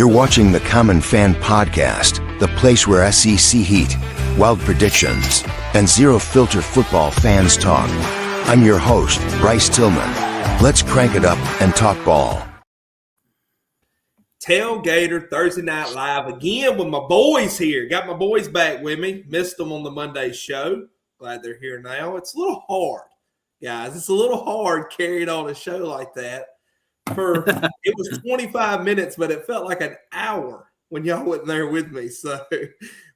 You're watching the Common Fan Podcast, the place where SEC heat, wild predictions, and zero-filter football fans talk. I'm your host, Bryce Tillman. Let's crank it up and talk ball. Tailgater Thursday Night Live again with my boys here. Got my boys back with me. Missed them on the Monday show. Glad they're here now. It's a little hard, guys. It's a little hard carrying on a show like that. It was 25 minutes, but it felt like an hour when y'all wasn't there with me. So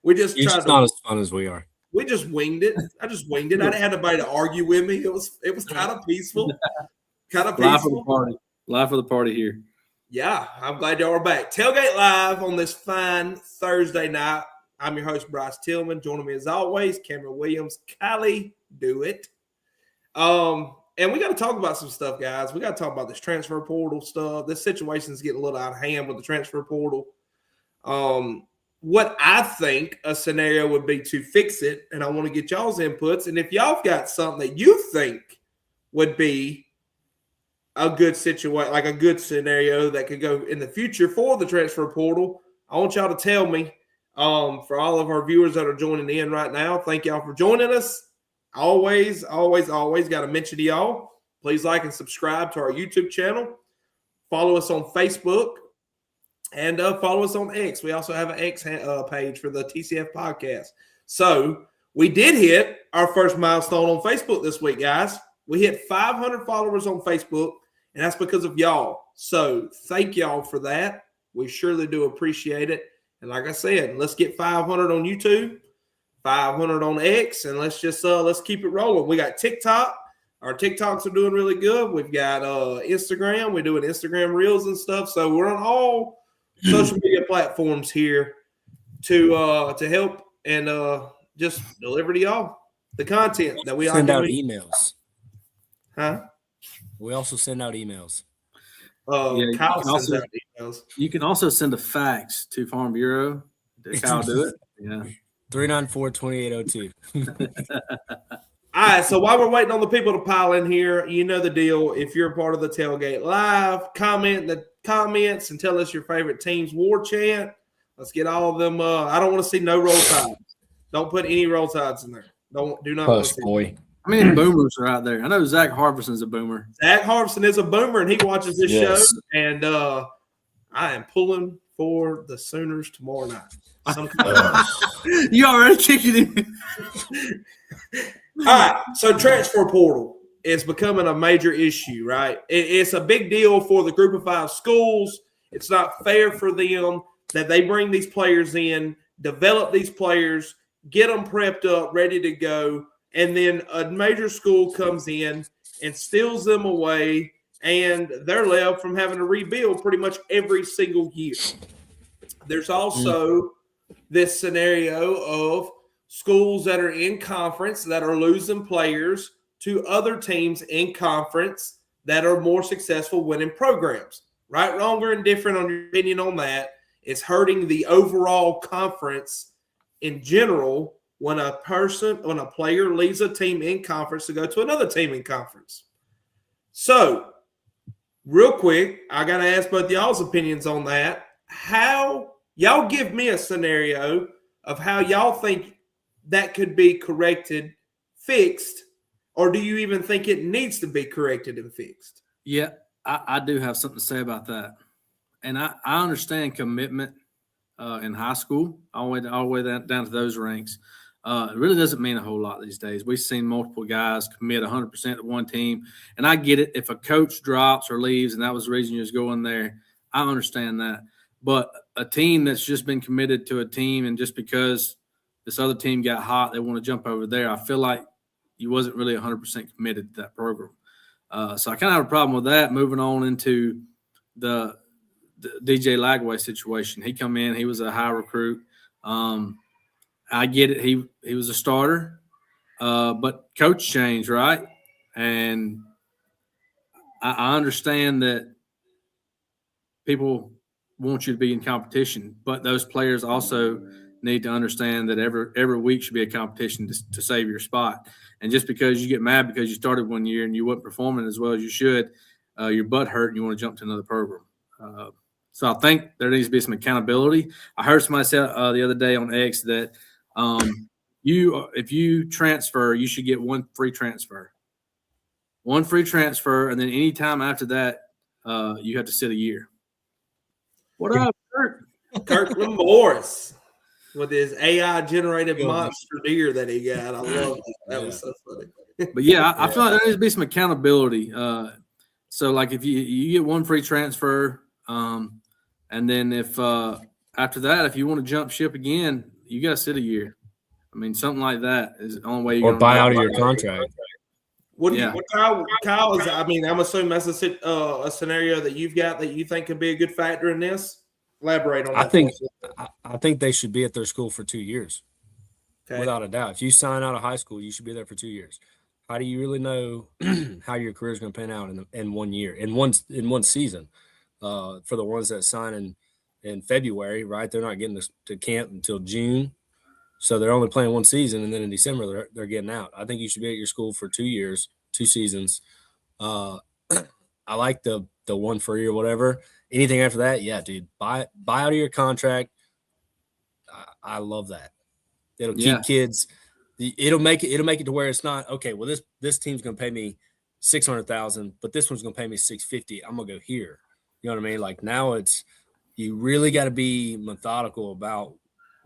we just It's not as fun as we are. We just winged it. I just winged it. I didn't have anybody to argue with me. It was kind of peaceful. Kind of peaceful. Live for the party. Live for the party here. Yeah, I'm glad y'all are back. Tailgate Live on this fine Thursday night. I'm your host, Bryce Tillman. Joining me as always, Cameron Williams. Kylie, do it. And we got to talk about some stuff, guys. We got to talk about this transfer portal stuff. This situation is getting a little out of hand with the transfer portal. What I think a scenario would be to fix it, and I want to get y'all's inputs. And if y'all got something that you think would be a good situation, like a good scenario that could go in the future for the transfer portal, I want y'all to tell me. For all of our viewers that are joining in right now, thank y'all for joining us. Always got to mention to y'all, please like and subscribe to our YouTube channel. Follow us on Facebook and follow us on X. We also have an X page for the TCF podcast. So we did hit our first milestone on Facebook this week, guys. We hit 500 followers on Facebook, and that's because of y'all. So thank y'all for that. We surely do appreciate it. And like I said, let's get 500 on YouTube, 500 on X, and let's keep it rolling. We got TikTok. Our TikToks are doing really good. We've got Instagram. We're doing Instagram Reels and stuff. So we're on all social media platforms here to help and just deliver to y'all the content that we send out emails. Huh? We also send out emails. Kyle sends out emails. You can also send a fax to Farm Bureau. Did Kyle do it? Yeah. 394-2802. All right, so while we're waiting on the people to pile in here, you know the deal. If you're a part of the Tailgate Live, comment in the comments and tell us your favorite team's war chant. Let's get all of them. I don't want to see no roll tides. Don't put any roll tides in there. Do not. Push, boy. How many boomers are out there? I know Zach Harbison's a boomer. Zach Harbison is a boomer, and he watches this show. And I am pulling for the Sooners tomorrow night. You already kicking him. All right, so transfer portal is becoming a major issue, right? It's a big deal for the group of 5 schools. It's not fair for them that they bring these players in, develop these players, get them prepped up, ready to go, and then a major school comes in and steals them away, and they're left from having to rebuild pretty much every single year. There's also this scenario of schools that are in conference that are losing players to other teams in conference that are more successful winning programs. Right, wrong, or indifferent on your opinion on that. It's hurting the overall conference in general when a player leaves a team in conference to go to another team in conference. So, real quick, I got to ask both y'all's opinions on that. How y'all give me a scenario of how y'all think that could be corrected, fixed, or do you even think it needs to be corrected and fixed? Yeah, I do have something to say about that. And I understand commitment in high school, all the way down to those ranks. It really doesn't mean a whole lot these days. We've seen multiple guys commit 100% to one team. And I get it. If a coach drops or leaves and that was the reason you was going there, I understand that. But a team that's just been committed to a team and just because this other team got hot, they want to jump over there, I feel like you wasn't really 100% committed to that program. So I kind of have a problem with that. Moving on into the DJ Lagway situation. He come in, he was a high recruit. I get it. He was a starter, but coach changed, right? And I understand that people want you to be in competition, but those players also need to understand that every week should be a competition to save your spot. And just because you get mad because you started one year and you weren't performing as well as you should, your butt hurt and you want to jump to another program. So I think there needs to be some accountability. I heard somebody say the other day on X that if you transfer, you should get one free transfer. One free transfer, and then any time after that, you have to sit a year. What up, Kurt? Kirkland Morris with his AI-generated monster deer that he got. I love that. That was so funny. But, I feel like there needs to be some accountability. So, like, if you get one free transfer, and then if after that, if you want to jump ship again, you got to sit a year. I mean, something like that is the only way you're or buy out of your contract. What Kyle is? I mean, I'm assuming that's a scenario that you've got that you think could be a good factor in this. Elaborate on that. I think they should be at their school for 2 years, without a doubt. If you sign out of high school, you should be there for 2 years. How do you really know how your career is going to pan out in 1 year, in one season? For the ones that sign in February, right? They're not getting to camp until June. So they're only playing one season, and then in December they're getting out. I think you should be at your school for 2 years, 2 seasons. I like the 1 free or whatever. Anything after that, yeah, dude, buy out of your contract. I love that. It'll keep kids. It'll make it to where it's not okay. Well, this team's gonna pay me $600,000, but this one's gonna pay me $650. I'm gonna go here. You know what I mean? Like now, you really got to be methodical about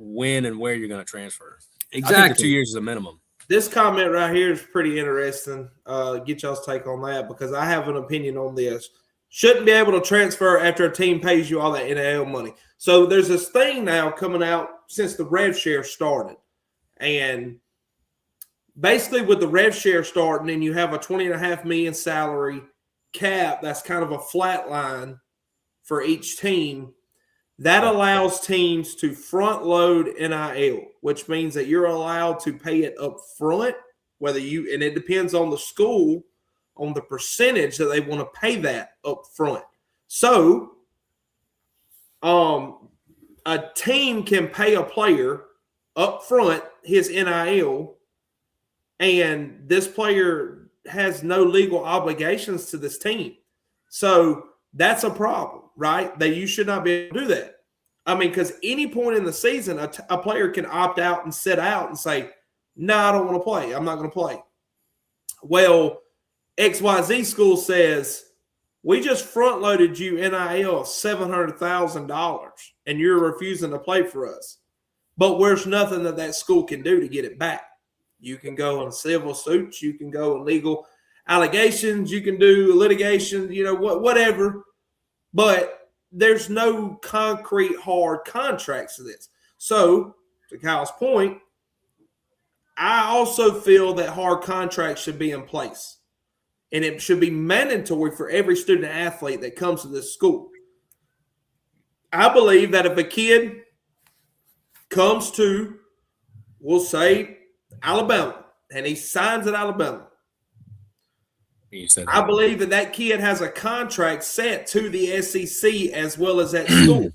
when and where you're going to transfer. Exactly. I think the 2 years is a minimum. This comment right here is pretty interesting. Get y'all's take on that because I have an opinion on this. Shouldn't be able to transfer after a team pays you all that NIL money. So there's this thing now coming out since the rev share started. And basically with the rev share starting and you have a $20.5 million salary cap, that's kind of a flat line for each team. That allows teams to front load NIL, which means that you're allowed to pay it up front, and it depends on the school, on the percentage that they want to pay that up front. So a team can pay a player up front his NIL, and this player has no legal obligations to this team. So that's a problem, right? That you should not be able to do that. I mean, because any point in the season, a player can opt out and sit out and say, no, I don't want to play. I'm not going to play. Well, XYZ school says, we just front-loaded you NIL of $700,000, and you're refusing to play for us. But there's nothing that school can do to get it back. You can go in civil suits. You can go in legal allegations. You can do litigation, whatever. But there's no concrete hard contracts to this. So, to Kyle's point, I also feel that hard contracts should be in place. And it should be mandatory for every student athlete that comes to this school. I believe that if a kid comes to, we'll say, Alabama, and he signs at Alabama, I believe that kid has a contract set to the SEC as well as at school,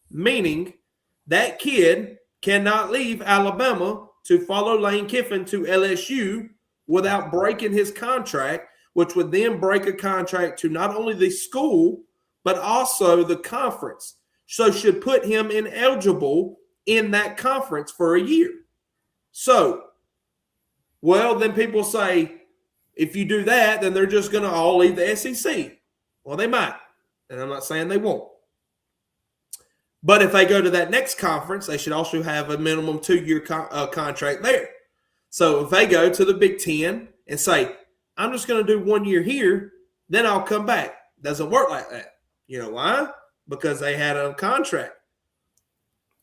meaning that kid cannot leave Alabama to follow Lane Kiffin to LSU without breaking his contract, which would then break a contract to not only the school, but also the conference. So should put him ineligible in that conference for a year. So, well, then people say, if you do that, then they're just going to all leave the SEC. Well, they might, and I'm not saying they won't. But if they go to that next conference, they should also have a minimum 2-year contract there. So if they go to the Big Ten and say, I'm just going to do 1 year here, then I'll come back. Doesn't work like that. You know why? Because they had a contract,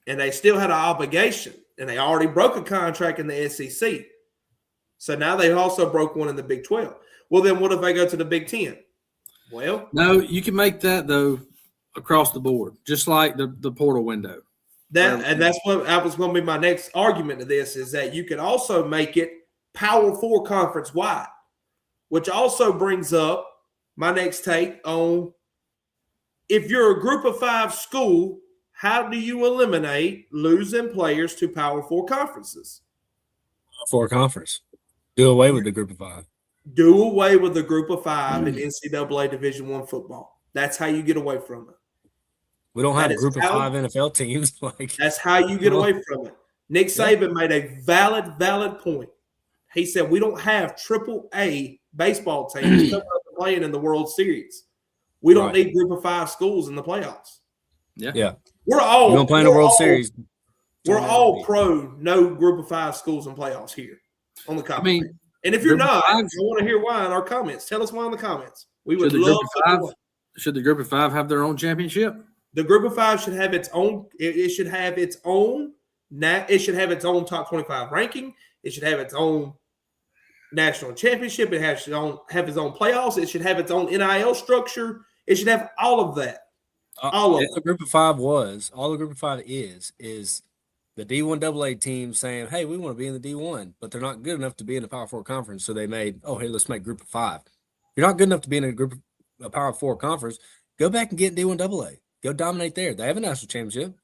and they still had an obligation, and they already broke a contract in the SEC. So now they also broke one in the Big 12. Well, then what if they go to the Big 10? Well, no, you can make that, though, across the board, just like the portal window. That's what that was going to be my next argument to this, is that you could also make it Power 4 conference wide, which also brings up my next take on, if you're a Group of 5 school, how do you eliminate losing players to Power 4 conferences? 4 conference. Do away with the Group of 5. Do away with the Group of 5 in NCAA Division I football. That's how you get away from it. We don't have That a is group of how- 5 NFL teams. Like That's how you get away from it. Nick Saban made a valid point. He said we don't have AAA baseball teams coming up and playing in the World Series. We don't need group of 5 schools in the playoffs. Yeah. We're all You're gonna play in the World Series. We're all pro no group of 5 schools in playoffs here on the comment. I mean, and if you're not, I want to hear why in our comments. Tell us why in the comments. We would love to. Should the group of 5 have their own championship? The group of 5 should have its own. It should have its own. It should have its own top 25 ranking. It should have its own national championship. It has have its own playoffs. It should have its own NIL structure. It should have all of that. All of the group of 5 all the group of 5 is the D1 AA team saying, hey, we want to be in the D1, but they're not good enough to be in the Power 4 conference. So they made, hey, let's make group of 5. You're not good enough to be in a Power 4 conference. Go back and get D1 AA. Go dominate there. They have a national championship.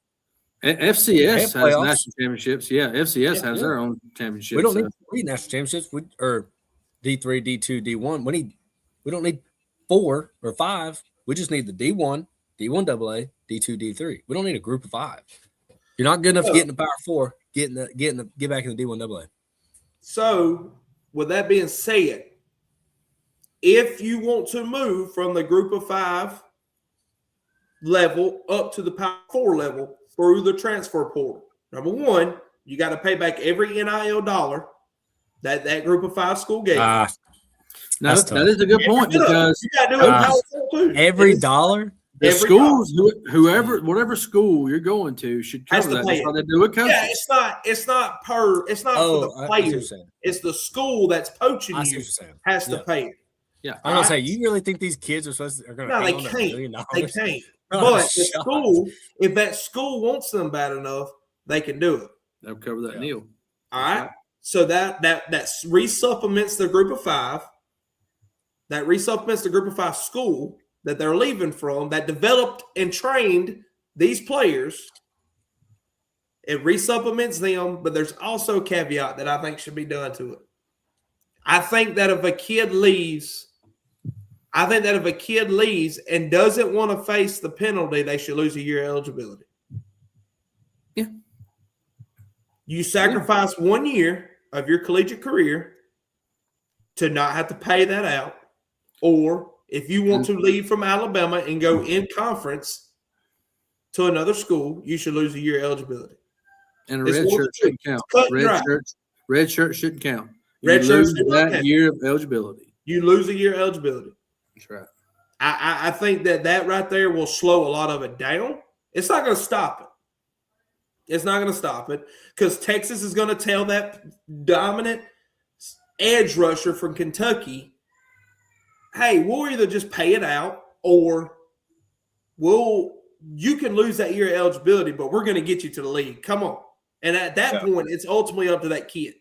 FCS has national championships. Yeah, FCS has their own championships. We don't need 3 national championships. Or D3, D2, D1. We don't need 4 or 5. We just need the D1, D1 AA, D2, D3. We don't need a group of 5. You're not good enough to get in the Power 4. Get back in the D1 AA. So, with that being said, if you want to move from the group of 5 level up to the Power 4 level through the transfer portal, number one, you got to pay back every NIL dollar that group of 5 school gave. That is a good point because you got to do it in Power 4 too. Every dollar. The schools, whatever school you're going to, should cover that. That's how they do it. Yeah, it's not for the players. It's the school that's poaching you has to pay it. Yeah, I'm gonna say, you really think these kids are going to? No, they can't. They can't. But the school, if that school wants them bad enough, they can do it. They'll cover that deal. All right. So that resupplements the group of 5. That resupplements the group of 5 school that they're leaving from, that developed and trained these players. It resupplements them, but there's also a caveat that I think should be done to it. I think that if a kid leaves and doesn't want to face the penalty, they should lose a year of eligibility. Yeah. You sacrifice 1 year of your collegiate career to not have to pay that out, or if you want to leave from Alabama and go in conference to another school, you should lose a year eligibility. And a red shirt shouldn't count. Red shirt shouldn't count. Red shirt lose that year of eligibility. You lose a year of eligibility. That's right. I think that right there will slow a lot of it down. It's not going to stop it. It's not going to stop it because Texas is going to tell that dominant edge rusher from Kentucky, hey, we'll either just pay it out or you can lose that year of eligibility, but we're going to get you to the league. Come on. And at that point, it's ultimately up to that kid.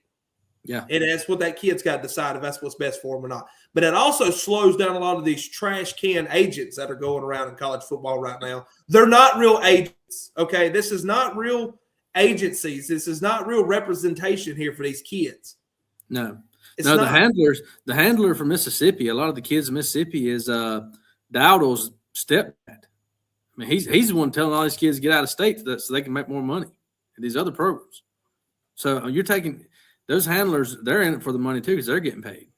Yeah. And that's what that kid's got to decide if that's what's best for him or not. But it also slows down a lot of these trash can agents that are going around in college football right now. They're not real agents, okay? This is not real agencies. This is not real representation here for these kids. No. The handler from Mississippi, a lot of the kids in Mississippi is Dowdle's stepdad. I mean, he's the one telling all these kids to get out of state so they can make more money in these other programs. So you're taking those handlers, they're in it for the money too because they're getting paid.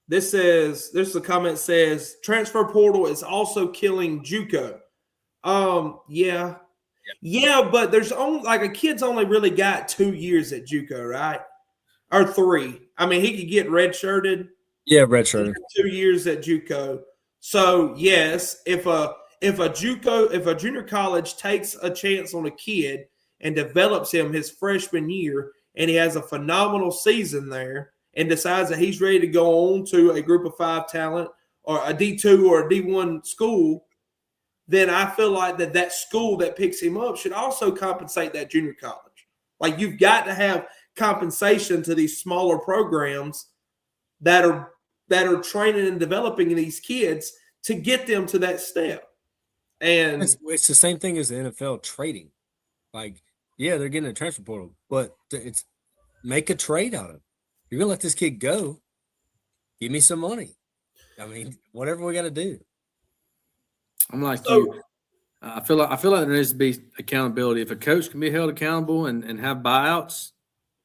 There's a comment says transfer portal is also killing JUCO. Yeah, but there's only a kid's only really got 2 years at JUCO, right? Or 3. I mean, he could get redshirted. Yeah, redshirted. 2 years at JUCO. So yes, if a junior college takes a chance on a kid and develops him his freshman year, and he has a phenomenal season there, and decides that he's ready to go on to a group of 5 talent or a D2 or a D1 school, then I feel like that school that picks him up should also compensate that junior college. Like, you've got to have compensation to these smaller programs that are training and developing these kids to get them to that step. And it's the same thing as the NFL trading. Like, yeah, they're getting a transfer portal, but it's make a trade out of it. You're going to let this kid go. Give me some money. I mean, whatever we got to do. I'm like you. I feel like there needs to be accountability. If a coach can be held accountable and have buyouts,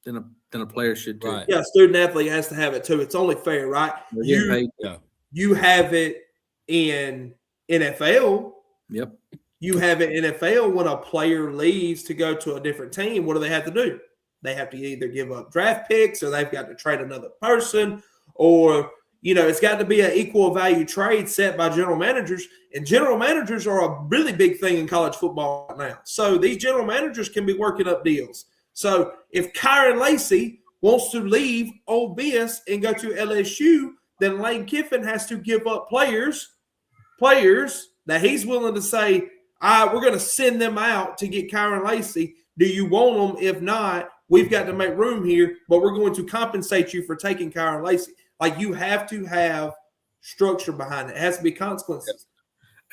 then a player should too. Right. Yeah, student athlete has to have it too. It's only fair, right? You have it in NFL. Yep. You have it in NFL when a player leaves to go to a different team. What do they have to do? They have to either give up draft picks, or they've got to trade another person, or it's got to be an equal value trade set by general managers. And general managers are a really big thing in college football right now. So these general managers can be working up deals. So if Kyron Lacy wants to leave Ole Miss and go to LSU, then Lane Kiffin has to give up players that he's willing to say, we're going to send them out to get Kyron Lacy. Do you want them? If not, we've got to make room here, but we're going to compensate you for taking Kyron Lacy. Like, you have to have structure behind it. It has to be consequences.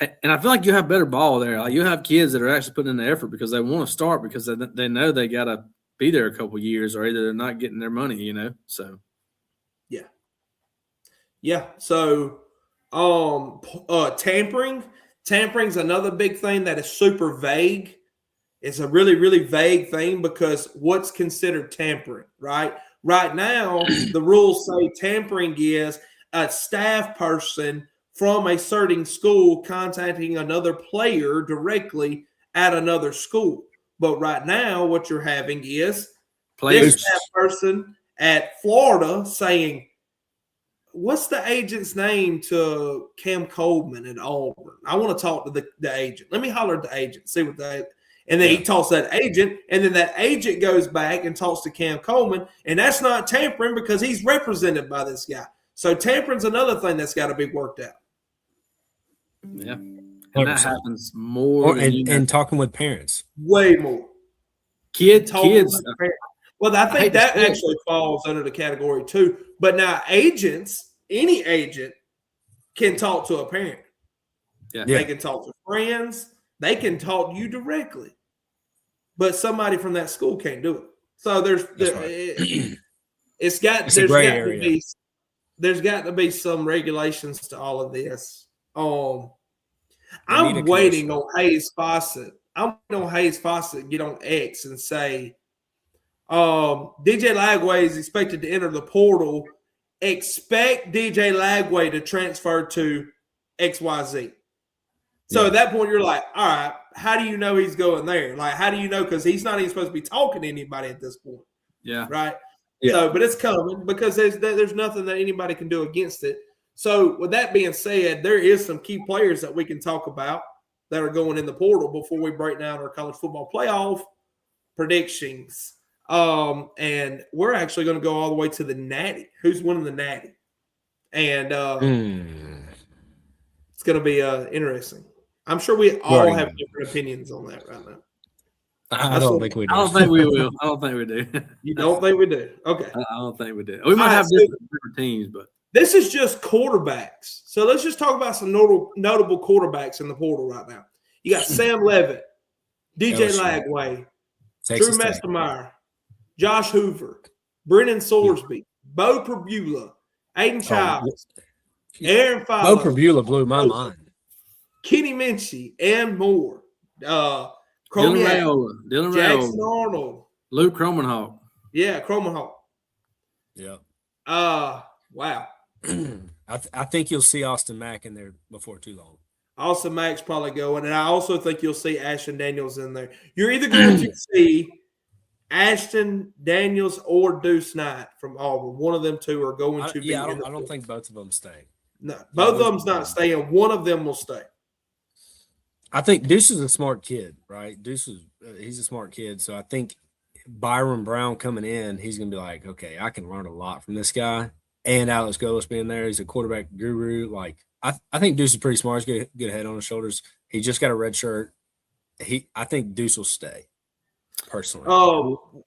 And I feel like you have better ball there. Like, you have kids that are actually putting in the effort because they want to start, because they know they got to be there a couple years, or either they're not getting their money, So, yeah. So, tampering's another big thing that is super vague. It's a really, really vague thing, because what's considered tampering, right? Right now, the rules say tampering is a staff person from a certain school contacting another player directly at another school. But right now, what you're having is this staff person at Florida saying, what's the agent's name to Cam Coleman at Auburn? I want to talk to the agent. Let me holler at the agent, see what they – and then he talks to that agent, and then that agent goes back and talks to Cam Coleman, and that's not tampering because he's represented by this guy. So tampering's another thing that's got to be worked out. Yeah. And that happens more and talking with parents. Way more. Kids. Well, I think that actually falls under the category too. But now any agent can talk to a parent. Yeah. They can talk to friends. They can talk to you directly. But somebody from that school can't do it. So there's got to be some regulations to all of this. I'm waiting on Hayes Fawcett. To get on X and say, DJ Lagway is expected to enter the portal. Expect DJ Lagway to transfer to XYZ. So at that point, you're like, all right, how do you know he's going there? Like, how do you know? Because he's not even supposed to be talking to anybody at this point. Yeah. Right? Yeah. So, but it's coming, because there's nothing that anybody can do against it. So with that being said, there is some key players that we can talk about that are going in the portal before we break down our college football playoff predictions. And we're actually going to go all the way to the Natty. Who's winning the Natty? And it's going to be interesting. I'm sure we all have different opinions on that right now. I don't think we do. I don't think we will. I don't think we do. You don't think we do? Okay. I don't think we do. We might have different teams, but this is just quarterbacks. So let's just talk about some notable quarterbacks in the portal right now. You got Sam Levitt, DJ Lagway, Drew Mestermeyer, Josh Hoover, Brennan Sorsby, Bo Perbula, Aiden Childs, Aaron Fowler. Bo Perbula blew my mind. Kenny Minchie and more. Dylan Raiola, Jackson Arnold, Luke Cromenhawk. Yeah, Cromenhawk. Yeah. Wow. I think you'll see Austin Mack in there before too long. Austin Mack's probably going, and I also think you'll see Ashton Daniels in there. You're either going to see Ashton Daniels or Deuce Knight from Auburn. One of them two are going to be. I don't think both of them stay. No, both of them's not staying. One of them will stay. I think Deuce is a smart kid, right? He's a smart kid, so I think Byron Brown coming in, he's going to be like, okay, I can learn a lot from this guy. And Alex Golis being there, he's a quarterback guru. Like, I think Deuce is pretty smart. He's got a good head on his shoulders. He just got a red shirt. I think Deuce will stay, personally. Oh,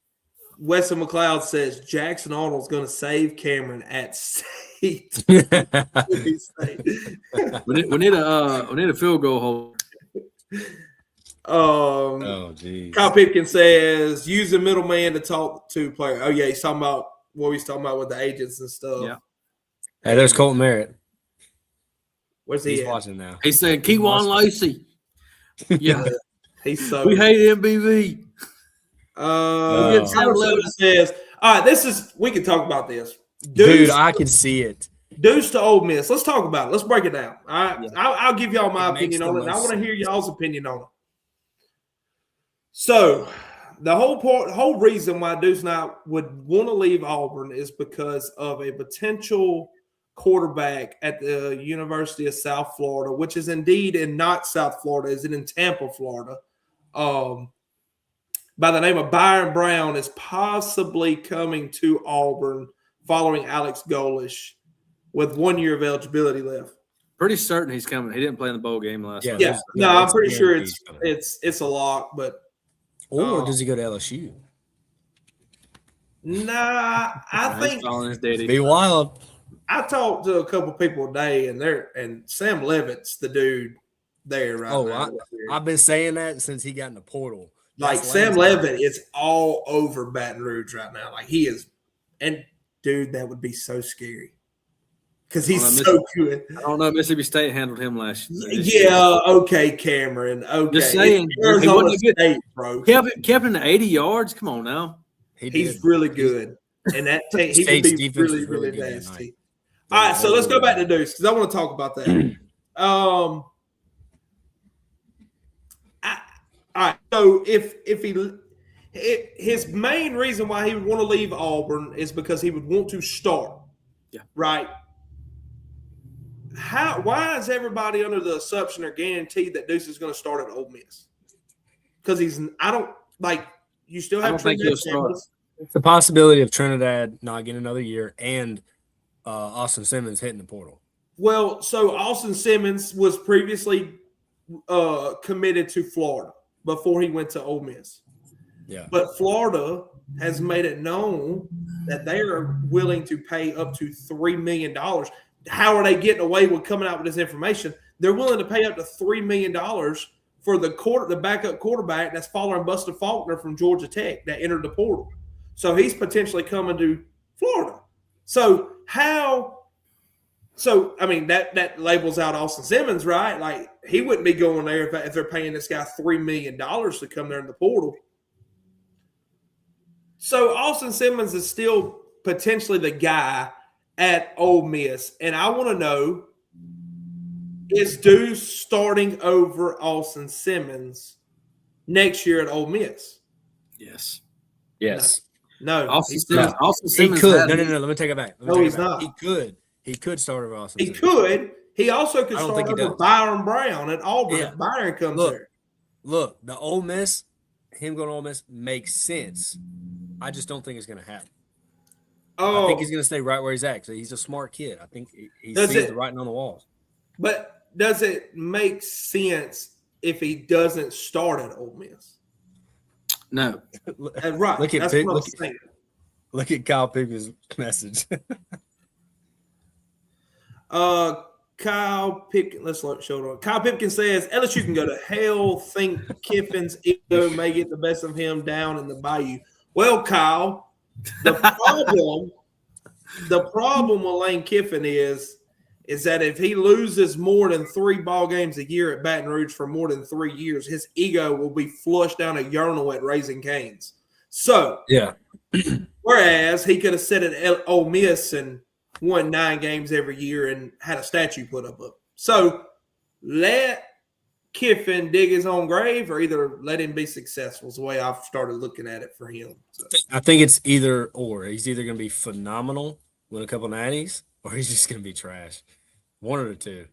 Weston McLeod says Jackson Arnold's going to save Cameron at state. we need a field goal hold. Geez. Kyle Pipkin says use the middleman to talk to player. Oh yeah, he's talking about what he's talking about with the agents and stuff. Yeah. Hey, there's Colton Merritt. Where's he? He's watching now. He said Keywan Lacey. Yeah, He's so. we hate MBV. Tyler says, all right, we can talk about this. Dude, I can see it. Deuce to Ole Miss. Let's talk about it. Let's break it down. All right. Yeah. I'll give y'all my opinion on it. And I want to hear y'all's opinion on it. So the whole reason why Deuce and I would want to leave Auburn is because of a potential quarterback at the University of South Florida, which is indeed in not South Florida, is it in Tampa, Florida, by the name of Byron Brown, is possibly coming to Auburn following Alex Golish with 1 year of eligibility left. Pretty certain he's coming. He didn't play in the bowl game last night. Yeah. No, I'm pretty sure it's a lock, but or does he go to LSU? Nah, I think be wild. I talked to a couple people today, and Sam Levitt's the dude there right now. I've been saying that since he got in the portal. Like Sam Levitt is all over Baton Rouge right now. Like he is, and dude, that would be so scary because he's so good. I don't know. Mississippi State handled him last year. Yeah, okay, Cameron. Okay, just saying, Arizona State, bro. Kept in the 80 yards. Come on now, he's really good, and that he would be really, really nasty. All right, so let's go back to Deuce because I want to talk about that. All right, so his main reason why he would want to leave Auburn is because he would want to start. Yeah. Right. Why is everybody under the assumption or guaranteed that Deuce is going to start at Ole Miss? Because you still have Trinidad. It's the possibility of Trinidad not getting another year and Austin Simmons hitting the portal. Well, so Austin Simmons was previously committed to Florida before he went to Ole Miss. Yeah. But Florida has made it known that they are willing to pay up to $3 million. How are they getting away with coming out with this information? They're willing to pay up to $3 million for the backup quarterback that's following Buster Faulkner from Georgia Tech that entered the portal. So he's potentially coming to Florida. That labels out Austin Simmons, right? Like he wouldn't be going there if they're paying this guy $3 million to come there in the portal. So Austin Simmons is still potentially the guy at Ole Miss. And I want to know, is Deuce starting over Austin Simmons next year at Ole Miss? Yes. No. Austin Simmons he could. No. Let me take it back. He's not. He could start over Austin Simmons. He could. He also could start over Byron Brown at Auburn if Byron comes there. Look, the Ole Miss, him going to Ole Miss makes sense. I just don't think it's going to happen. I think he's going to stay right where he's at. So he's a smart kid. I think he sees the writing on the walls. But does it make sense if he doesn't start at Ole Miss? No. Right. Look at Kyle Pickens' message. Kyle Pipkin, let's show it. Kyle Pipkin says LSU can go to hell. Think Kiffin's ego may get the best of him down in the bayou. Well, Kyle, the problem with Lane Kiffin is that if he loses more than 3 ball games a year at Baton Rouge for more than 3 years, his ego will be flushed down a urinal at Raising Cane's. So, yeah. Whereas he could have sat at Ole Miss and won 9 games every year and had a statue put up of him. So let Kiffin dig his own grave or either let him be successful is the way I've started looking at it for him. So. I think it's either or. He's either going to be phenomenal, win a couple natties, or he's just going to be trash. One of the two.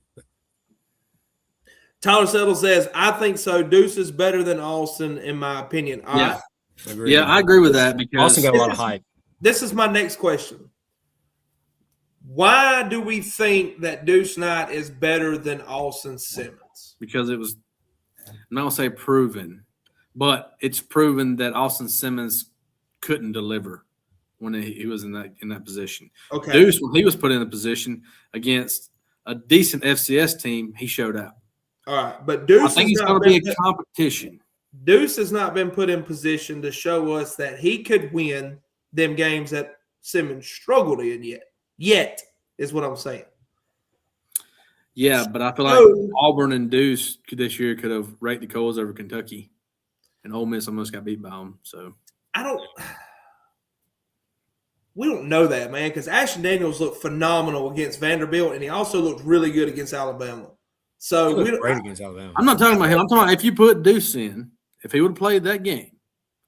Tyler Settle says, I think so. Deuce is better than Austin, in my opinion. I agree with that because Austin got a lot of hype. This is my next question. Why do we think that Deuce Knight is better than Austin Simmons? Because it was, I'm not going to say proven, but it's proven that Austin Simmons couldn't deliver when he was in that position. Okay. Deuce, when he was put in a position against a decent FCS team, he showed out. All right, but Deuce, I think he's going to be a competition. Deuce has not been put in position to show us that he could win them games that Simmons struggled in yet is what I'm saying. Yeah, but I feel like Auburn and Deuce this year could have raked the coals over Kentucky, and Ole Miss almost got beat by them. So we don't know that, man, because Ashton Daniels looked phenomenal against Vanderbilt, and he also looked really good against Alabama. So we great against Alabama. I'm not talking about him. I'm talking about if you put Deuce in, if he would have played that game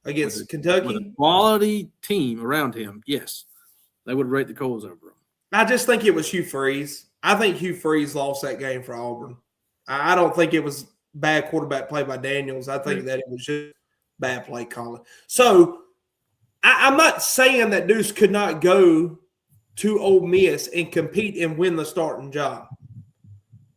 against Kentucky, with a quality team around him, yes, they would have raked the coals over him. I just think it was Hugh Freeze. I think Hugh Freeze lost that game for Auburn. I don't think it was bad quarterback play by Daniels. I think that it was just bad play calling. So I'm not saying that Deuce could not go to Ole Miss and compete and win the starting job.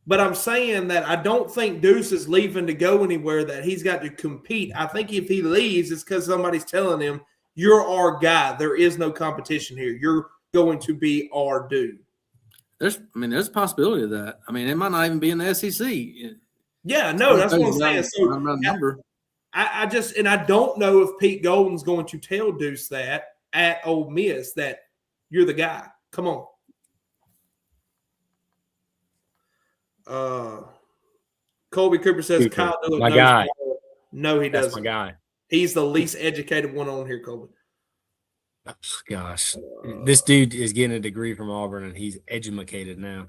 But I'm saying that I don't think Deuce is leaving to go anywhere, that he's got to compete. I think if he leaves, it's because somebody's telling him, you're our guy. There is no competition here. You're going to be our dude. There's a possibility of that. I mean, it might not even be in the SEC. Yeah, no, that's what I'm saying. So I just, and I don't know if Pete Golden's going to tell Deuce that at Ole Miss that you're the guy. Come on. Colby Cooper says Kyle Dillard my knows guy. Ball. No, he doesn't. That's my guy. He's the least educated one on here, Colby. Gosh, this dude is getting a degree from Auburn, and he's educated now.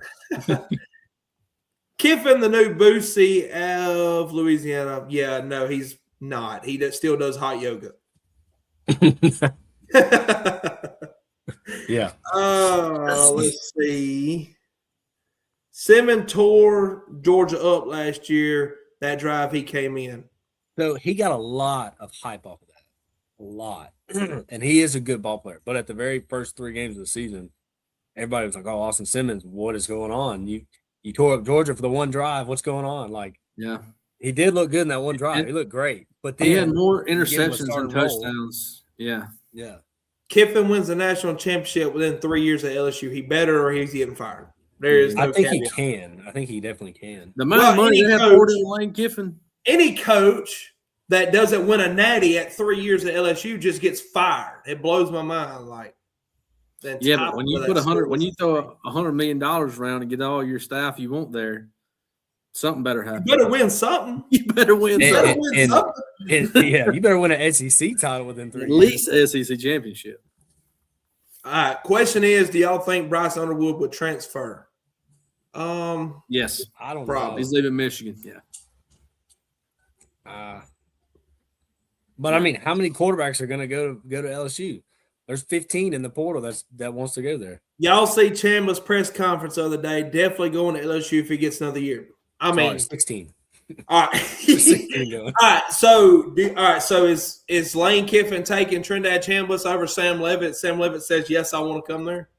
Kiffin, the new Boosie of Louisiana. Yeah, no, he's not. He still does hot yoga. Yeah. Let's see. Simmons tore Georgia up last year. That drive he came in. So he got a lot of hype off of that. A lot. And he is a good ball player. But at the very first 3 games of the season, everybody was like, oh, Austin Simmons, what is going on? You tore up Georgia for the one drive. What's going on? Like, yeah. He did look good in that one drive. He looked great. But then he had more interceptions than touchdowns. Yeah. Yeah. Kiffin wins the national championship within 3 years at LSU. He better or he's getting fired. There is no I think caveat. he can. I think he definitely can. The amount of money they have poured in Lane Kiffin. Any coach that doesn't win a natty at 3 years at LSU just gets fired. It blows my mind. Like, yeah, but when you put when you throw $100 million around and get all your staff you want there, something better happen. You better win something. You better win something. Yeah, you better win an SEC title within 3 years. At least SEC championship. All right. Question is, do y'all think Bryce Underwood would transfer? Yes. I don't know. He's leaving Michigan. Yeah. But I mean, how many quarterbacks are going to go to LSU? There's 15 in the portal that wants to go there. Y'all see Chandler's press conference the other day. Definitely going to LSU if he gets another year. I mean, 16. All right. 16 going. All right. So is Lane Kiffin taking Trinidad Chambliss over Sam Levitt? Sam Levitt says yes, I want to come there.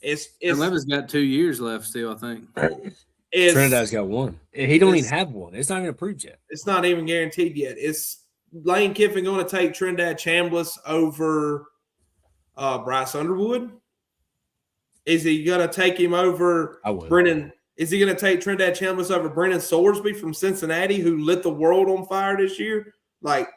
Sam Levitt's got 2 years left still, I think. Trinidad's got 1. He don't even have 1. It's not even approved yet. It's not even guaranteed yet. Is Lane Kiffin going to take Trinidad Chambliss over Bryce Underwood? Is he going to take him over Brennan? Is he going to take Trinidad Chambliss over Brennan Sorsby from Cincinnati, who lit the world on fire this year? Like,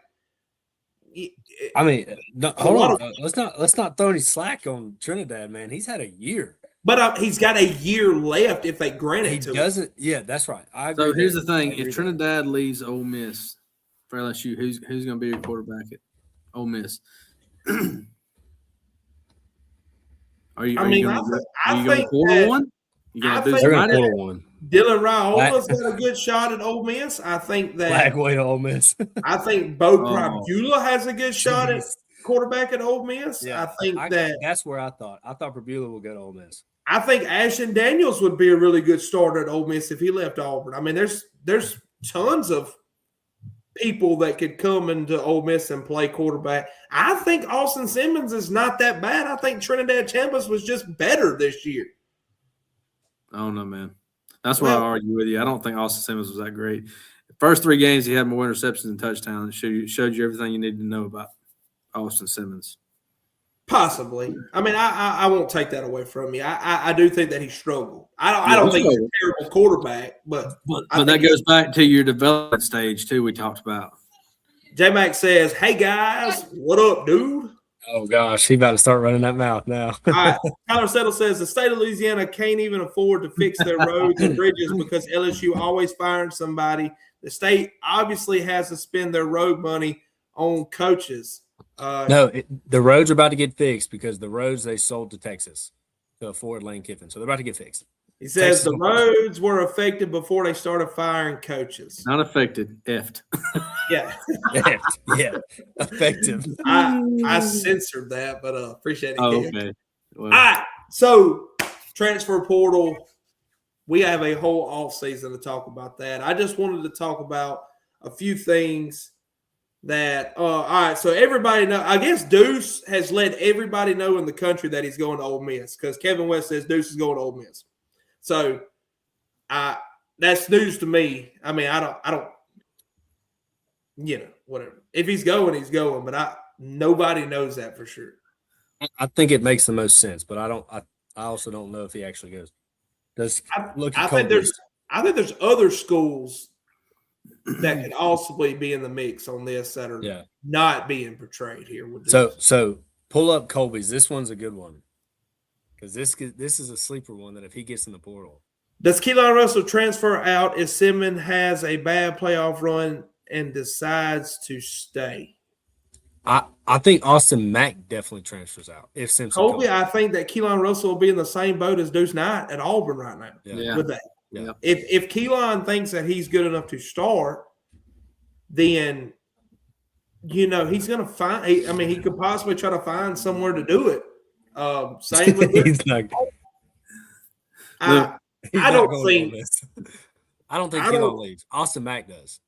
I mean, hold on. Let's not throw any slack on Trinidad, man. He's had a year, but he's got a year left if they grant it to him. He doesn't. Yeah, that's right. So here's the thing: if Trinidad leaves Ole Miss for LSU, who's going to be your quarterback at Ole Miss? Are you going to quarter one? They're going to quarter one. Dylan Raiola's got a good shot at Ole Miss. I think that Black way to Ole Miss. I think Bo Prabula has a good shot at quarterback at Ole Miss. Yeah, I think that's where I thought. I thought Prabula would go to Ole Miss. I think Ashton Daniels would be a really good starter at Ole Miss if he left Auburn. I mean, there's tons of people that could come into Ole Miss and play quarterback. I think Austin Simmons is not that bad. I think Trinidad Chambliss was just better this year. I don't know, man. That's why I argue with you. I don't think Austin Simmons was that great. The first 3 games, he had more interceptions and touchdowns. It showed you everything you needed to know about Austin Simmons. Possibly. I mean, I won't take that away from you. I do think that he struggled. I don't think he's a terrible quarterback, but that goes back to your development stage too. We talked about. J Mac says, "Hey guys, what up, dude?" Oh gosh, he about to start running that mouth now. All right. Tyler Settle says the state of Louisiana can't even afford to fix their roads and bridges because LSU always firing somebody. The state obviously has to spend their road money on coaches. No, the roads are about to get fixed because the roads they sold to Texas to afford Lane Kiffin, so they're about to get fixed. He says the roads were affected before they started firing coaches. Not affected, effed. Yeah. Yeah, effective. I censored that, but appreciate it. Oh, okay. Well, All right. So, transfer portal, we have a whole off season to talk about that. I just wanted to talk about a few things that all right, so everybody know. I guess Deuce has let everybody know in the country that he's going to Ole Miss because Kevin West says Deuce is going to Ole Miss. So, that's news to me. I mean, I don't, whatever. If he's going, he's going. But nobody knows that for sure. I think it makes the most sense, but I also don't know if he actually goes. I think there's other schools that could also be in the mix on this that are not being portrayed here. So pull up Colby's. This one's a good one because this is a sleeper one that if he gets in the portal. Does Keelan Russell transfer out if Simmons has a bad playoff run and decides to stay? I think Austin Mack definitely transfers out if Simpson. Colby, I think that Keelan Russell will be in the same boat as Deuce Knight at Auburn right now. Yeah. With that. Yeah. If Keelan thinks that he's good enough to start, then he's going to find. He could possibly try to find somewhere to do it. Same with he's not. I don't think Keelan leaves. Austin Mack does.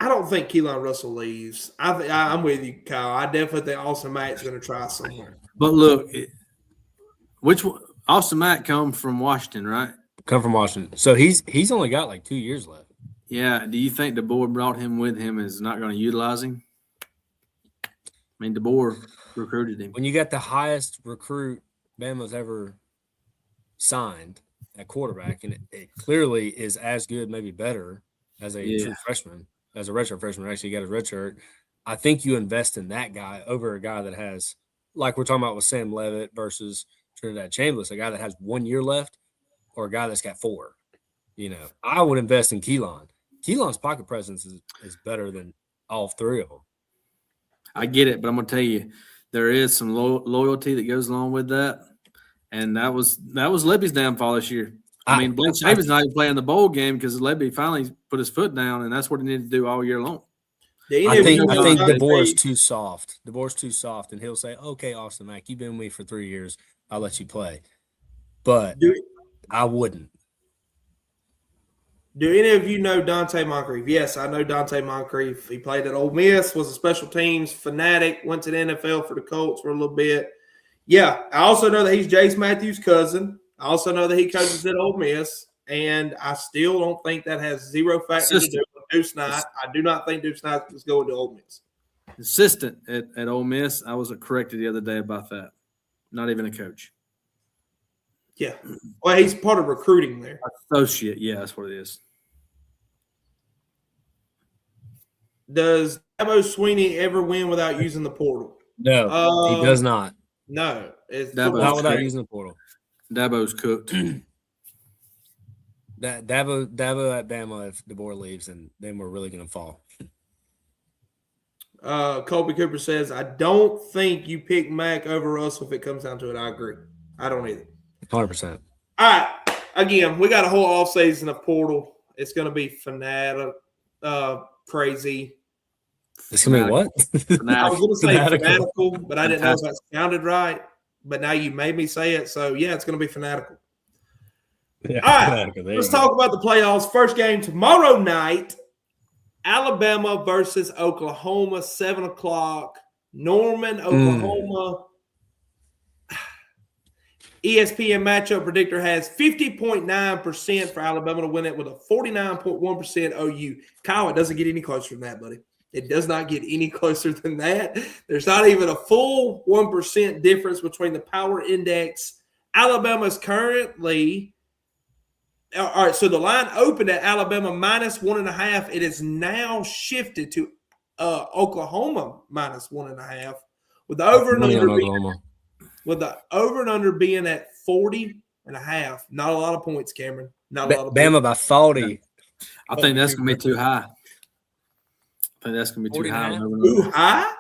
I don't think Keelan Russell leaves. I'm with you, Kyle. I definitely think Austin Mack's going to try somewhere. But look, which one? Austin Mack come from Washington, right? Come from Washington. So he's only got like 2 years left. Yeah. Do you think DeBoer brought him with him is not going to utilize him? I mean, DeBoer recruited him. When you got the highest recruit Bama's ever signed at quarterback, and it clearly is as good, maybe better, as a true freshman, as a redshirt freshman, actually got his redshirt. I think you invest in that guy over a guy that has, like we're talking about with Sam Levitt versus Trinidad Chambliss, a guy that has 1 year left or a guy that's got 4. I would invest in Keelan. Keelan's pocket presence is better than all 3 of them. I get it, but I'm going to tell you, there is some loyalty that goes along with that. And that was Lebby's downfall this year. I mean, Blake Shapen's not even playing the bowl game because Lebby finally put his foot down, and that's what he needed to do all year long. I think DeBoer is too soft. DeBoer's too soft, and he'll say, "Okay, Austin Mack, you've been with me for 3 years. I'll let you play." But I wouldn't. Do any of you know Dante Moncrief? Yes, I know Dante Moncrief. He played at Ole Miss, was a special teams fanatic, went to the NFL for the Colts for a little bit. Yeah, I also know that he's Jace Matthews' cousin. I also know that he coaches at Ole Miss, and I still don't think that has zero factor to do with Deuce Knight. I do not think Deuce Knight is going to Ole Miss. Assistant at Ole Miss, I was corrected the other day about that. Not even a coach. Yeah. Well, he's part of recruiting there. Associate, yeah, that's what it is. Does Dabo Swinney ever win without using the portal? No, he does not. No. Not without using the portal. Dabo's cooked. Dabo at Bama, if DeBoer leaves, and then we're really going to fall. Colby Cooper says, I don't think you pick Mac over Russell if it comes down to it. I agree. I don't either. 100%. All right. Again, we got a whole offseason of portal. It's going to be fanatic, crazy. It's going to be what? I was going to say fanatical, but I didn't know if that sounded right. But now you made me say it. So, yeah, it's going to be fanatical. Yeah, all right. Let's talk about the playoffs. First game tomorrow night. Alabama versus Oklahoma, 7 o'clock. Norman, Oklahoma. ESPN matchup predictor has 50.9% for Alabama to win it with a 49.1% OU. Kyle, it doesn't get any closer than that, buddy. It does not get any closer than that. There's not even a full 1% difference between the power index. Alabama's currently – all right, so the line opened at Alabama minus 1.5. It is now shifted to Oklahoma minus 1.5. With the over and Money under on being, Oklahoma. with the over and under being at 40.5, not a lot of points, Cameron. Not a lot of Bama points. by 40. I think that's going to be too high. I think that's going to be too high. 40.5? Too high?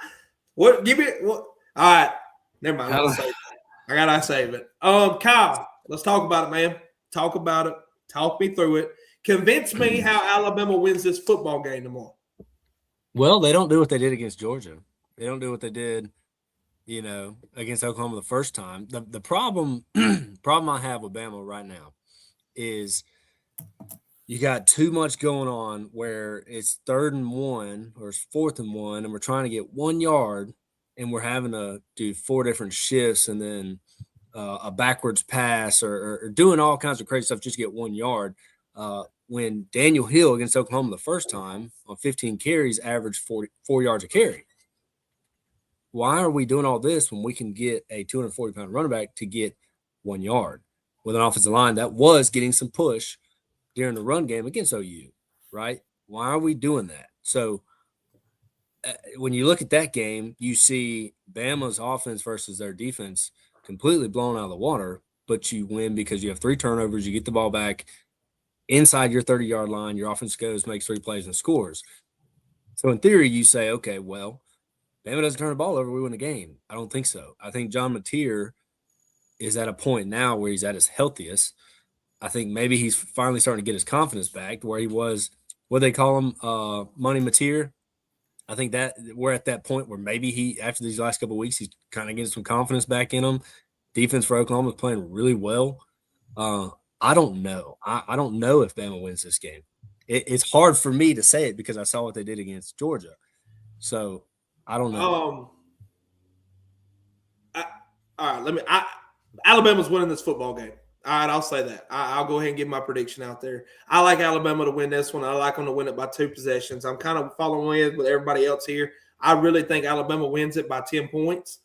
What? Give me what? All right. Never mind. How- I gotta save it. Kyle, let's talk about it, man. Talk about it. Talk me through it. Convince me how Alabama wins this football game tomorrow. Well, they don't do what they did against Georgia. They don't do what they did, against Oklahoma the first time. The problem I have with Bama right now is you got too much going on where it's 3rd and 1 or it's 4th and 1, and we're trying to get 1 yard, and we're having to do 4 different shifts and then a backwards pass or doing all kinds of crazy stuff just to get 1 yard. When Daniel Hill against Oklahoma the first time on 15 carries averaged 4 yards a carry. Why are we doing all this when we can get a 240-pound running back to get 1 yard with an offensive line that was getting some push during the run game against OU, right? Why are we doing that? So when you look at that game, you see Bama's offense versus their defense completely blown out of the water, but you win because you have 3 turnovers, you get the ball back inside your 30-yard line, your offense goes, makes 3 plays, and scores. So in theory, you say, okay, well, Bama doesn't turn the ball over, we win the game. I don't think so. I think John Mateer is at a point now where he's at his healthiest. I think maybe he's finally starting to get his confidence back to where he was, what they call him, Money Mateer. I think that we're at that point where maybe he, after these last couple of weeks, he's kind of getting some confidence back in him. Defense for Oklahoma is playing really well. I don't know. I don't know if Bama wins this game. It's hard for me to say it because I saw what they did against Georgia. So I don't know. All right, Alabama's winning this football game. All right, I'll say that. I'll go ahead and give my prediction out there. I like Alabama to win this one. I like them to win it by 2 possessions. I'm kind of following with everybody else here. I really think Alabama wins it by 10 points.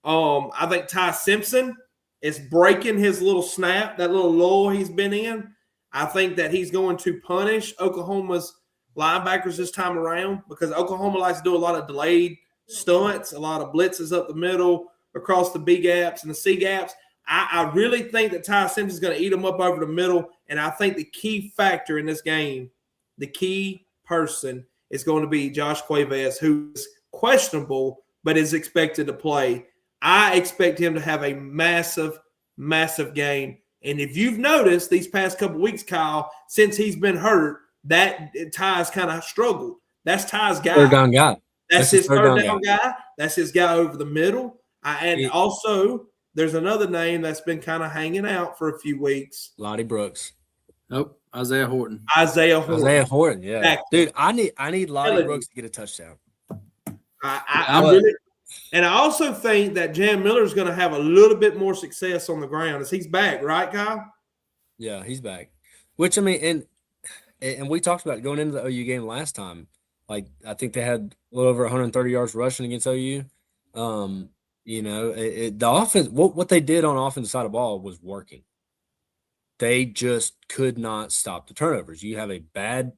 I think Ty Simpson is breaking his little snap, that little lull he's been in. I think that he's going to punish Oklahoma's linebackers this time around because Oklahoma likes to do a lot of delayed stunts, a lot of blitzes up the middle, across the B gaps and the C gaps. I really think that Ty Simpson is going to eat them up over the middle, and I think the key factor in this game, the key person, is going to be Josh Cuevas, who is questionable but is expected to play. I expect him to have a massive, massive game. And if you've noticed these past couple weeks, Kyle, since he's been hurt, that Ty's kind of struggled. That's Ty's guy. Third down guy. That's his third down guy. That's his guy over the middle. Also, there's another name that's been kind of hanging out for a few weeks. Lottie Brooks. Nope. Isaiah Horton. Yeah. Exactly. Dude, I need Lottie Brooks to get a touchdown. And I also think that Jan Miller is going to have a little bit more success on the ground as he's back, right, Kyle? Yeah, he's back. Which, I mean, and we talked about it going into the OU game last time. Like, I think they had a little over 130 yards rushing against OU. The offense, what they did on the offensive side of the ball was working. They just could not stop the turnovers. You have a bad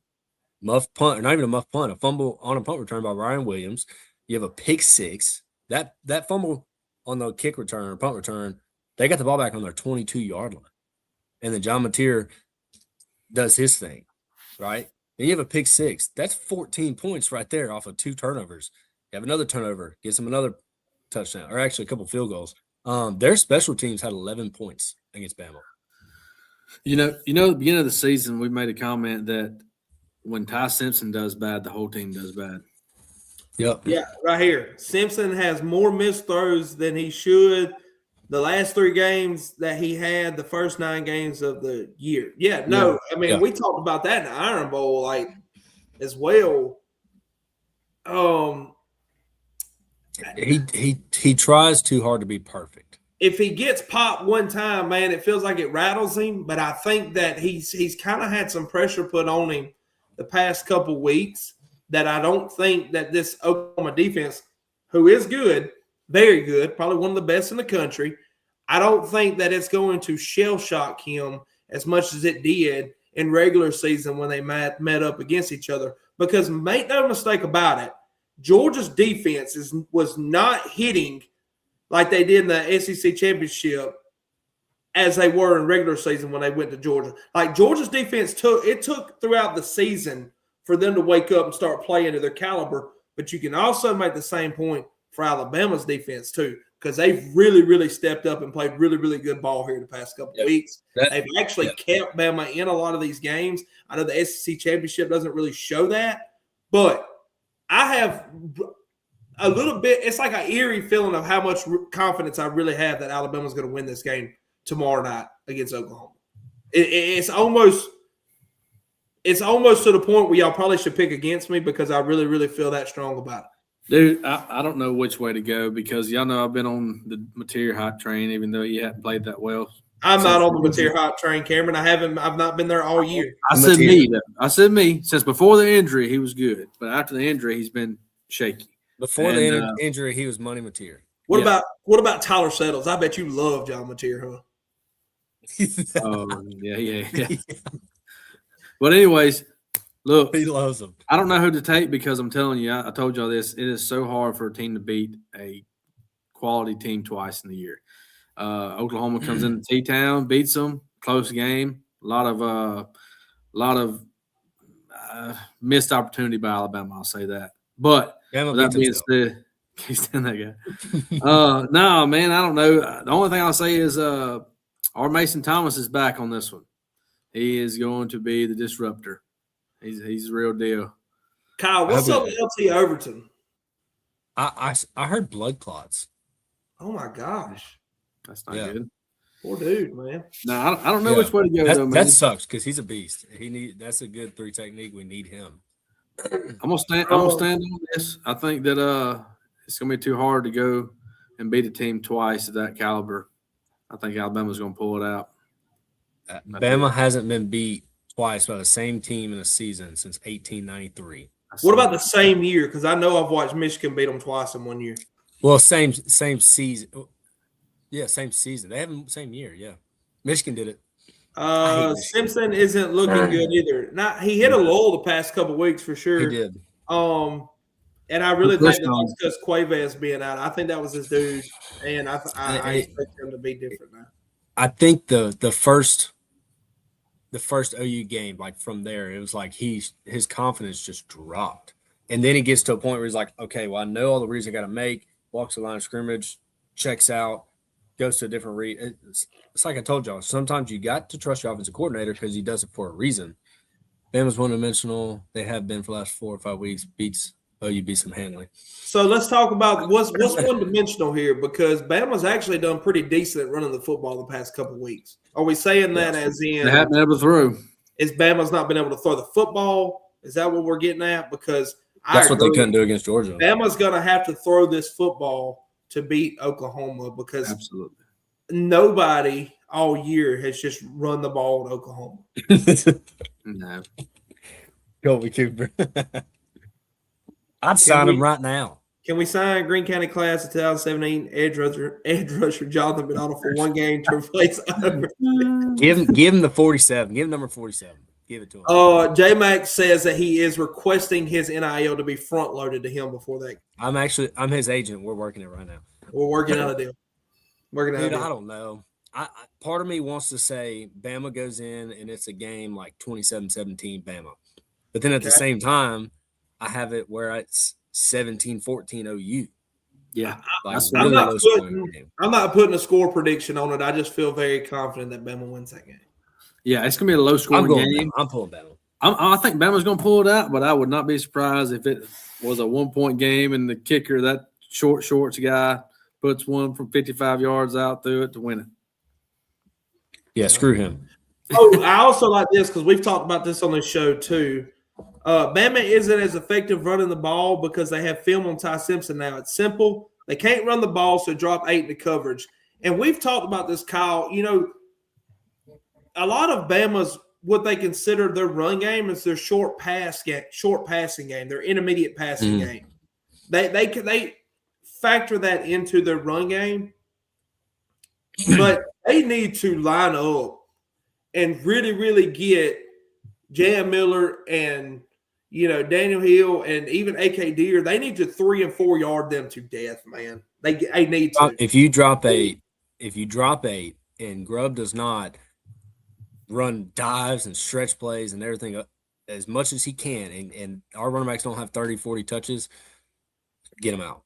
muff punt, or not even a muff punt, a fumble on a punt return by Ryan Williams. You have a pick six. That fumble on the kick return or punt return, they got the ball back on their 22-yard line. And then John Mateer does his thing, right? Then you have a pick six. That's 14 points right there off of 2 turnovers. You have another turnover, gets them another touchdown, or actually a couple field goals. Their special teams had 11 points against Bama. At the beginning of the season, we made a comment that when Ty Simpson does bad, the whole team does bad. Yep. Yeah, right here. Simpson has more missed throws than he should. The last 3 games that he had, the first 9 games of the year. Yeah, no, I mean, we talked about that in the Iron Bowl, as well. He tries too hard to be perfect. If he gets popped one time, man, it feels like it rattles him. But I think that he's kind of had some pressure put on him the past couple weeks that I don't think that this Oklahoma defense, who is good, very good, probably one of the best in the country, I don't think that it's going to shell shock him as much as it did in regular season when they met up against each other. Because make no mistake about it, Georgia's defense was not hitting like they did in the SEC championship as they were in regular season when they went to Georgia. Like Georgia's defense took throughout the season for them to wake up and start playing to their caliber. But you can also make the same point for Alabama's defense too, because they've really, really stepped up and played really, really good ball here the past couple of weeks. They've actually kept Bama in a lot of these games. I know the SEC championship doesn't really show that, but I have a little bit – it's like an eerie feeling of how much confidence I really have that Alabama's going to win this game tomorrow night against Oklahoma. It's almost to the point where y'all probably should pick against me because I really, really feel that strong about it. Dude, I don't know which way to go because y'all know I've been on the Mateer hype train, even though you haven't played that well. I'm not on the Mateer hype train, Cameron. I've not been there all year. I said me. Since before the injury, he was good, but after the injury, he's been shaky. Before the injury, he was money Mateer. What about Tyler Settles? I bet you love John Mateer, huh? Oh yeah. But anyways. Look, he loves them. I don't know who to take because I'm telling you, I told y'all this. It is so hard for a team to beat a quality team twice in the year. Oklahoma comes into T-Town, beats them, close game. A lot of missed opportunity by Alabama. I'll say that. But that being said, can't stand that guy. No, man, I don't know. The only thing I'll say is our Mason Thomas is back on this one. He is going to be the disruptor. He's the real deal. Kyle, what's up with LT Overton? I heard blood clots. Oh my gosh, that's not good. Poor dude, man. No, I don't know which way to go though, man. That sucks because he's a beast. That's a good 3 technique. We need him. I'm gonna stand on this. I think that it's gonna be too hard to go and beat a team twice of that caliber. I think Alabama's gonna pull it out. Bama hasn't been beat twice by the same team in a season since 1893. What about the same year? Because I know I've watched Michigan beat them twice in 1 year. Well, same season. Yeah, same season. They have the same year. Yeah, Michigan did it. Simpson isn't looking good either. He hit a lull the past couple of weeks for sure. He did. And I really think that was because Cuevas being out. I think that was his dude, and I expect him to be different now. I think the first OU game, like from there, it was like his confidence just dropped. And then he gets to a point where he's like, okay, well, I know all the reads I got to make, walks the line of scrimmage, checks out, goes to a different read. It's like I told y'all, sometimes you got to trust your offensive coordinator because he does it for a reason. Bama's one-dimensional. They have been for the last 4 or 5 weeks. OU beats them handily. So let's talk about what's one-dimensional here because Bama's actually done pretty decent at running the football the past couple of weeks. Are we saying that as in they haven't been able to throw? Is Bama's not been able to throw the football? Is that what we're getting at? Because that's what they couldn't do against Georgia. Bama's going to have to throw this football to beat Oklahoma because absolutely nobody all year has just run the ball at Oklahoma. No. Colby Cooper. I'd sign him right now. Can we sign Greene County class of 2017 edge rusher Jonathan Bernardo for 1 game to replace Give him the 47. Give him number 47. Give it to him. J-Max says that he is requesting his NIL to be front loaded to him before that. I'm his agent. We're working it right now. We're working out a deal. I don't know. Part of me wants to say Bama goes in and it's a game like 27-17 Bama. But then at the same time, I have it where it's 17-14 OU. Yeah. I'm not putting a score prediction on it. I just feel very confident that Bama wins that game. Yeah, it's going to be a low-scoring game. I'm pulling Bama. I think Bama's going to pull it out, but I would not be surprised if it was a 1-point game and the kicker, that shorts guy, puts one from 55 yards out through it to win it. Yeah, screw him. I also like this because we've talked about this on this show too. Bama isn't as effective running the ball because they have film on Ty Simpson now. It's simple. They can't run the ball, so drop 8 into coverage. And we've talked about this, Kyle. You know, a lot of Bama's what they consider their run game is their short passing game, their intermediate passing game. They factor that into their run game, but they need to line up and really, really get J.M. Miller and Daniel Hill and even AK Deer, they need to 3 and 4 yard them to death, man. They need to. If you drop 8, and Grubb does not run dives and stretch plays and everything as much as he can, and our running backs don't have 30, 40 touches, get them out.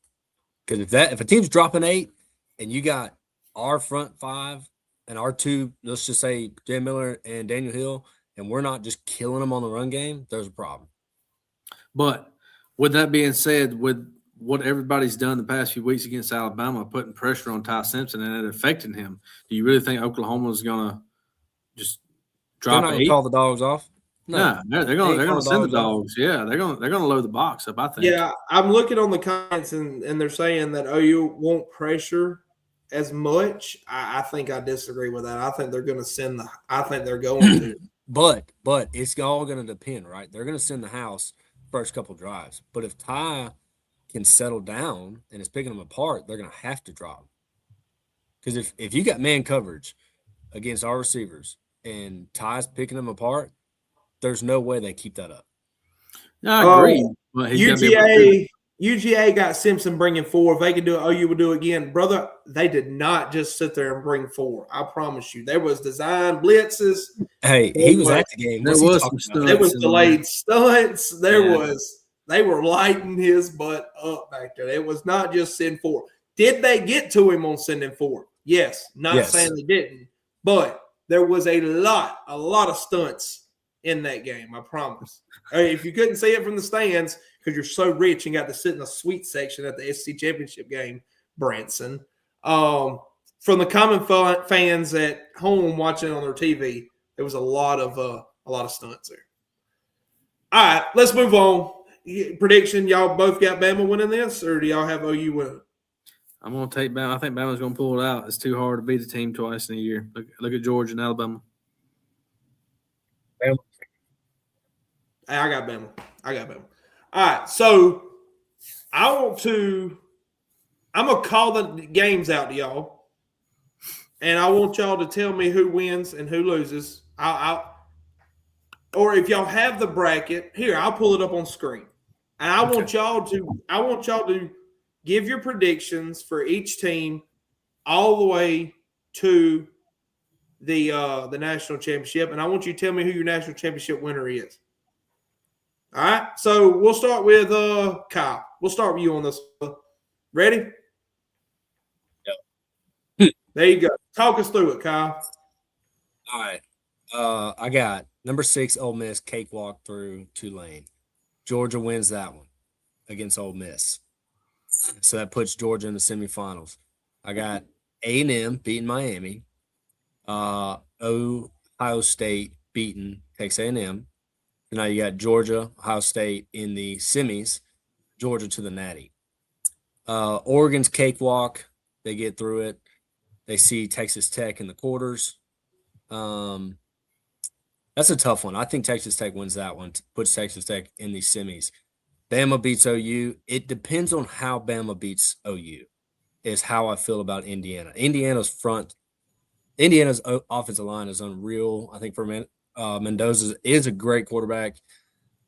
Because if a team's dropping 8 and you got our front 5 and our 2, let's just say Jay Miller and Daniel Hill, and we're not just killing them on the run game, there's a problem. But with that being said, with what everybody's done the past few weeks against Alabama, putting pressure on Ty Simpson and it affecting him, do you really think Oklahoma's going to just drop they're not 8? Call the dogs off? No, they're going to send the dogs. Yeah, they're going to load the box up, I think. Yeah, I'm looking on the comments and they're saying that OU won't pressure as much. I think I disagree with that. I think they're going to I think they're going to. But it's all going to depend, right? They're going to send the house first couple drives. But if Ty can settle down and is picking them apart, they're going to have to drop. Because if you got man coverage against our receivers and Ty's picking them apart, there's no way they keep that up. No, I agree. But UGA got Simpson bringing 4. If they can do it, OU will do it again. Brother, they did not just sit there and bring 4. I promise you. There was design blitzes. Hey, he was at the game. There was some stunts. There was delayed stunts. They were lighting his butt up back there. It was not just send 4. Did they get to him on sending 4? Yes. Not saying they didn't. But there was a lot of stunts in that game, I promise. If you couldn't see it from the stands because you're so rich and got to sit in the suite section at the SEC championship game, Branson, from the common fans at home watching on their TV, there was a lot of stunts there. All right, let's move on. Prediction: y'all both got Bama winning this, or do y'all have OU winning? I'm going to take Bama. I think Bama's going to pull it out. It's too hard to beat a team twice in a year. Look at Georgia and Alabama. Hey, I got Bama. All right, so I'm going to call the games out to y'all, and I want y'all to tell me who wins and who loses. Or if y'all have the bracket, here, I'll pull it up on screen. And I want y'all to give your predictions for each team all the way to the national championship, and I want you to tell me who your national championship winner is. All right, so we'll start with Kyle. We'll start with you on this. Ready? Yep. There you go. Talk us through it, Kyle. All right. I got number 6, Ole Miss, cakewalk through Tulane. Georgia wins that one against Ole Miss. So that puts Georgia in the semifinals. I got A&M beating Miami. Ohio State beating Texas A&M. Now you got Georgia, Ohio State in the semis, Georgia to the Natty. Oregon's cakewalk. They get through it. They see Texas Tech in the quarters. That's a tough one. I think Texas Tech wins that one, puts Texas Tech in the semis. Bama beats OU. It depends on how Bama beats OU is how I feel about Indiana. Indiana's offensive line is unreal. I think for Mendoza is a great quarterback,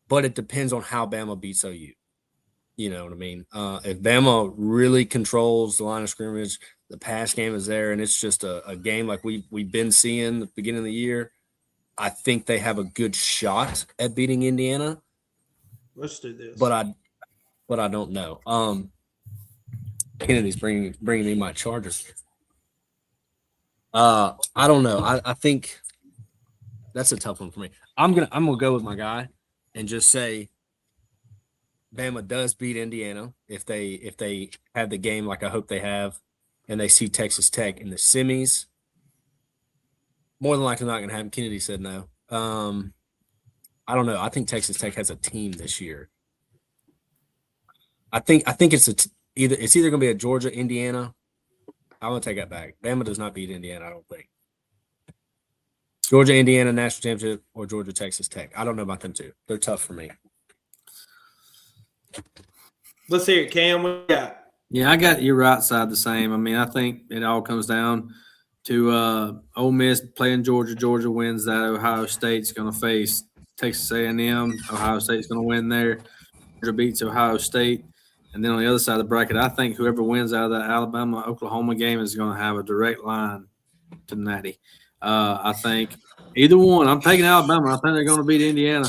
but it depends on how Bama beats OU. You know what I mean? If Bama really controls the line of scrimmage, the pass game is there, and it's just a game like we've been seeing at the beginning of the year, I think they have a good shot at beating Indiana. Let's do this. But I don't know. Kennedy's bringing me my Chargers. I don't know. I think that's a tough one for me. I'm gonna go with my guy and just say Bama does beat Indiana if they have the game like I hope they have, and they see Texas Tech in the semis. More than likely not going to happen. Kennedy said no. I don't know. I think Texas Tech has a team this year. I think it's either going to be a Georgia, Indiana. I'm going to take that back. Bama does not beat Indiana, I don't think. Georgia, Indiana, national championship, or Georgia, Texas Tech. I don't know about them two. They're tough for me. Let's hear it, Cam. What you got? Yeah, I got your right side the same. I mean, I think it all comes down to Ole Miss playing Georgia. Georgia wins that. Ohio State's going to face Texas A&M. Ohio State's going to win there. Georgia beats Ohio State. And then on the other side of the bracket, I think whoever wins out of that Alabama-Oklahoma game is going to have a direct line to Natty. I think either one. I'm taking Alabama. I think they're going to beat Indiana.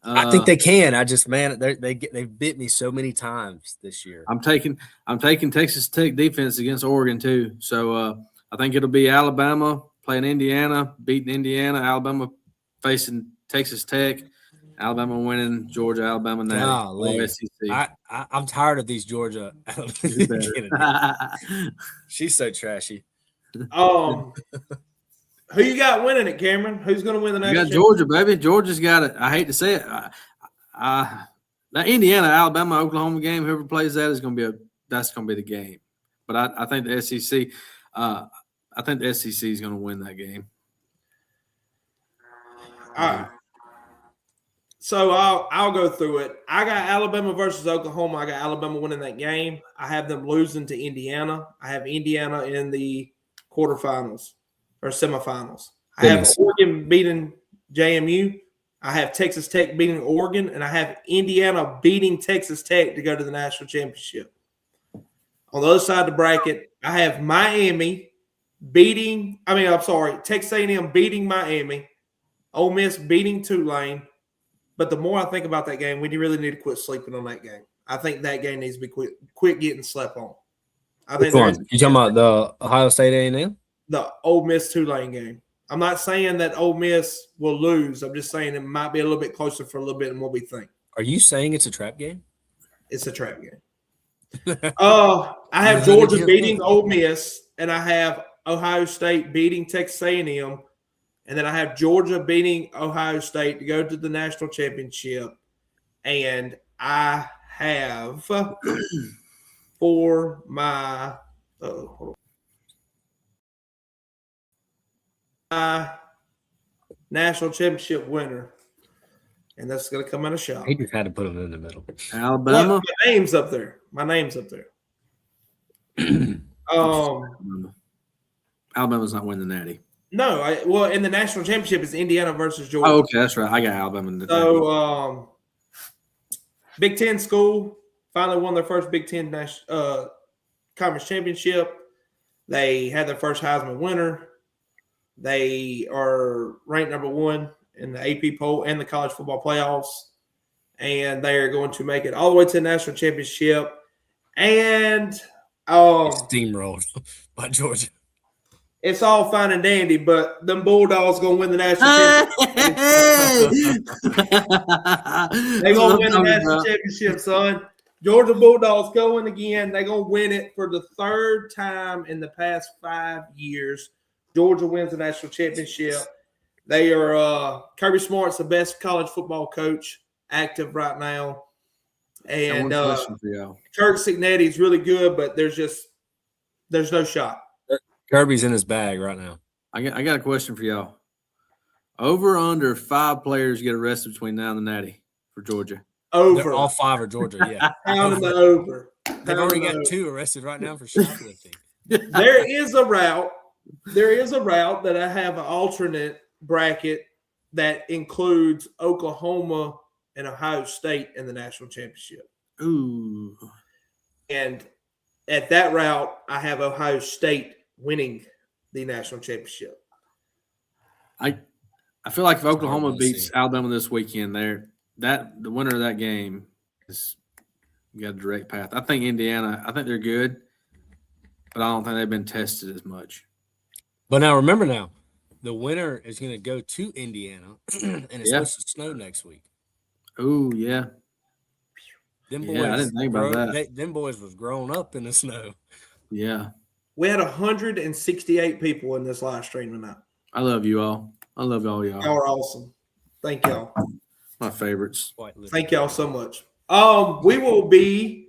I think they can. I just, man, they've bit me so many times this year. I'm taking Texas Tech defense against Oregon too. So I think it'll be Alabama playing Indiana, beating Indiana, Alabama facing Texas Tech, Alabama winning, Georgia, Alabama, Natty. I'm tired of these Georgia. She's so trashy. Who you got winning it, Cameron? Who's going to win the national? You got Georgia, baby. Georgia's got it. I hate to say it. That Indiana, Alabama, Oklahoma game, whoever plays that is going to be that's going to be the game. But I think the SEC. I think the SEC is going to win that game. All right. So I'll go through it. I got Alabama versus Oklahoma. I got Alabama winning that game. I have them losing to Indiana. I have Indiana in the quarterfinals or semifinals. I have Oregon beating JMU. I have Texas Tech beating Oregon, and I have Indiana beating Texas Tech to go to the national championship. On the other side of the bracket, I have Texas A&M beating Miami, Ole Miss beating Tulane. But the more I think about that game, we really need to quit sleeping on that game. I think that game needs to be quit getting slept on. You talking about the Ohio State A&M? The Ole Miss Tulane game. I'm not saying that Ole Miss will lose. I'm just saying it might be a little bit closer for a little bit than what we think. Are you saying it's a trap game? It's a trap game. I have Georgia beating Ole Miss, and I have Ohio State beating Texas A&M, and then I have Georgia beating Ohio State to go to the national championship. And I have for my national championship winner, and that's going to come out of shot. He just had to put them in the middle. Alabama. My name's up there. Alabama's not winning the Natty. No, in the national championship is Indiana versus Georgia. Oh, okay, that's right. I got Alabama. So, Big Ten school finally won their first Big Ten conference championship. They had their first Heisman winner. They are ranked number 1 in the AP poll and the college football playoffs, and they are going to make it all the way to the national championship. And steamrolled by Georgia. It's all fine and dandy, but them Bulldogs going to win the national championship. They're going to win the national championship, son. Georgia Bulldogs going again. They're going to win it for the third time in the past 5 years. Georgia wins the national championship. They are Kirby Smart's the best college football coach active right now. And Kirk Cignetti is really good, but there's no shot. Kirby's in his bag right now. I got a question for y'all. Over or under 5 players get arrested between now and the Natty for Georgia? Over. All 5 are Georgia, yeah. Pounding the over. They've already got 2 arrested right now for shoplifting. There is a route that I have an alternate bracket that includes Oklahoma and Ohio State in the national championship. Ooh. And at that route, I have Ohio State winning the national championship. I feel like if Oklahoma beats Alabama this weekend, the winner of that game is got a direct path. I think Indiana, they're good, but I don't think they've been tested as much. But now remember the winner is going to go to Indiana, and it's supposed to snow next week. Oh, yeah. Them boys, I didn't think about that. Them boys was growing up in the snow. Yeah. We had 168 people in this live stream tonight. I love you all. I love all y'all. Y'all are awesome. Thank y'all. My favorites. Thank y'all so much. We will be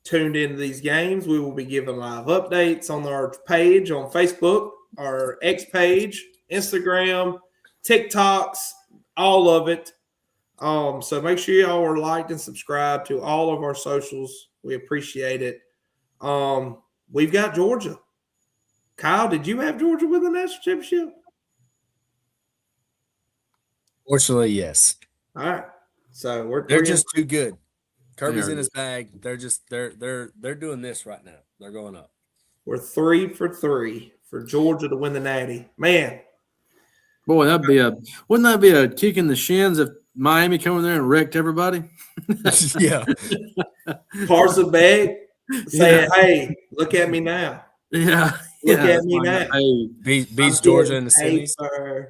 tuned into these games. We will be giving live updates on our page on Facebook, our X page, Instagram, TikToks, all of it. So make sure y'all are liked and subscribed to all of our socials. We appreciate it. We've got Georgia. Kyle, did you have Georgia win the national championship? Unfortunately, yes. All right. So they're just too good. Kirby's in his bag. They're doing this right now. They're going up. We're 3 for 3 for Georgia to win the Natty. Man. Boy, wouldn't that be a kick in the shins if Miami come in there and wrecked everybody? Yeah. Carson Beck saying, "Hey, look at me now." Yeah. Look at me now. Hey, beats Georgia in the semis. If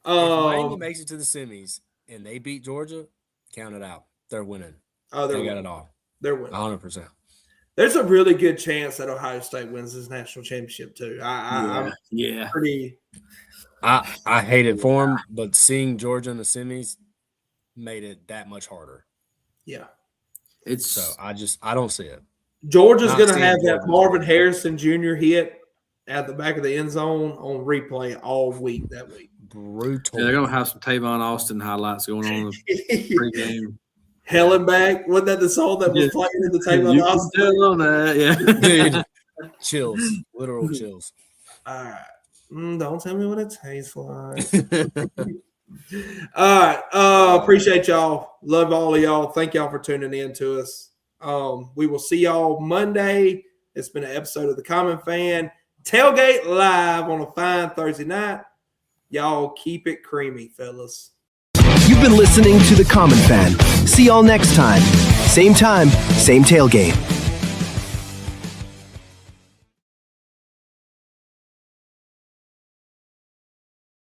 Miami makes it to the semis and they beat Georgia, count it out. They're winning. Oh, they got it all. They're winning. 100%. There's a really good chance that Ohio State wins this national championship too. I'm pretty. I hate it for them, but seeing Georgia in the semis made it that much harder. Yeah. I don't see it. Georgia's going to have that Marvin Harrison Jr. hit at the back of the end zone on replay all week that week. Brutal. Yeah, they're going to have some Tavon Austin highlights going on in the pregame. Hellenbach, wasn't that the song that was playing in the Tavon Austin? Tell on that, yeah. Dude, chills, literal chills. All right. Don't tell me what it tastes like. All right. Appreciate y'all. Love all of y'all. Thank y'all for tuning in to us. We will see y'all Monday. It's been an episode of The Common Fan. Tailgate live on a fine Thursday night. Y'all keep it creamy, fellas. You've been listening to The Common Fan. See y'all next time. Same tailgate.